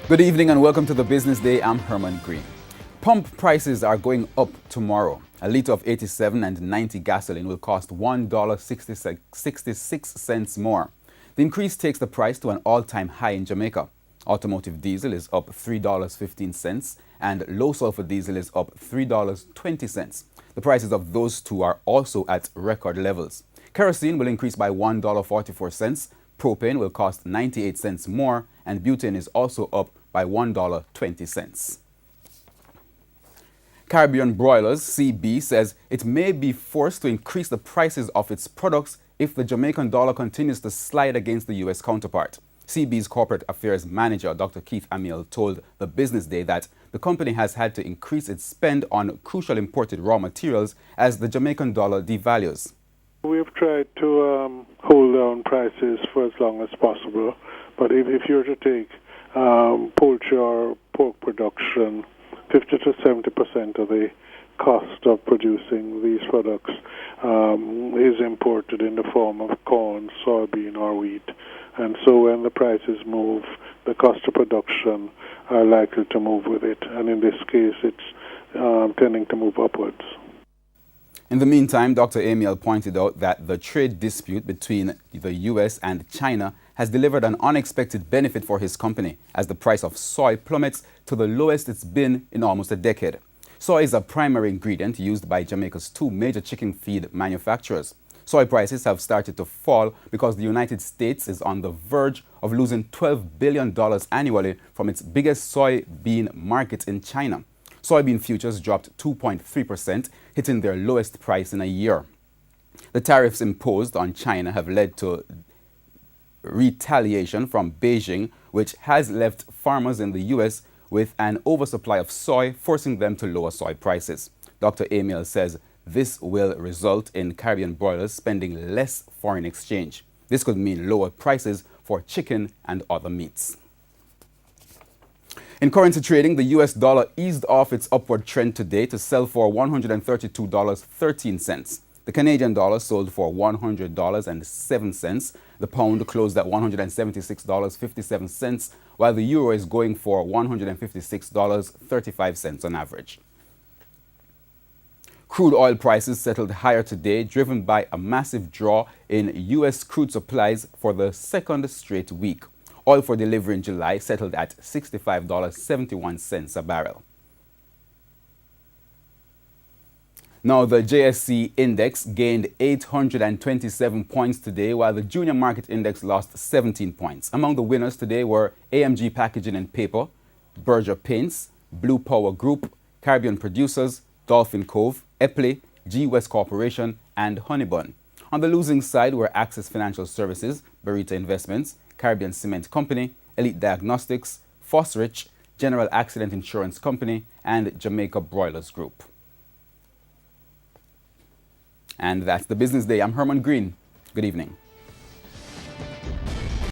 Good evening and welcome to the Business Day. I'm Herman Green. Pump prices are going up tomorrow. A litre of 87 and 90 gasoline will cost $1.66 more. The increase takes the price to an all-time high in Jamaica. Automotive diesel is up $3.15 and low sulfur diesel is up $3.20. The prices of those two are also at record levels. Kerosene will increase by $1.44. Propane will cost 98 cents more, and butane is also up by $1.20. Caribbean Broilers, CB, says it may be forced to increase the prices of its products if the Jamaican dollar continues to slide against the U.S. counterpart. CB's corporate affairs manager, Dr. Keith Amiel, told the Business Day that the company has had to increase its spend on crucial imported raw materials as the Jamaican dollar devalues. We've tried to hold down prices for as long as possible, but if you were to take poultry or pork production, 50 to 70% of the cost of producing these products is imported in the form of corn, soybean, or wheat. And so when the prices move, the cost of production are likely to move with it. And in this case, it's tending to move upwards. In the meantime, Dr. Amiel pointed out that the trade dispute between the U.S. and China has delivered an unexpected benefit for his company as the price of soy plummets to the lowest it's been in almost a decade. Soy is a primary ingredient used by Jamaica's two major chicken feed manufacturers. Soy prices have started to fall because the United States is on the verge of losing $12 billion annually from its biggest soybean market in China. Soybean futures dropped 2.3%, hitting their lowest price in a year. The tariffs imposed on China have led to retaliation from Beijing, which has left farmers in the U.S. with an oversupply of soy, forcing them to lower soy prices. Dr. Amiel says this will result in Caribbean broilers spending less foreign exchange. This could mean lower prices for chicken and other meats. In currency trading, the U.S. dollar eased off its upward trend today to sell for $132.13. The Canadian dollar sold for $100.07. The pound closed at $176.57, while the euro is going for $156.35 on average. Crude oil prices settled higher today, driven by a massive draw in U.S. crude supplies for the second straight week. Oil for delivery in July settled at $65.71 a barrel. Now, the JSC index gained 827 points today, while the junior market index lost 17 points. Among the winners today were AMG Packaging and Paper, Berger Paints, Blue Power Group, Caribbean Producers, Dolphin Cove, Epley, G West Corporation, and Honeybun. On the losing side were Access Financial Services, Barita Investments, Caribbean Cement Company, Elite Diagnostics, Fosrich, General Accident Insurance Company, and Jamaica Broilers Group. And that's the Business Day. I'm Herman Green. Good evening.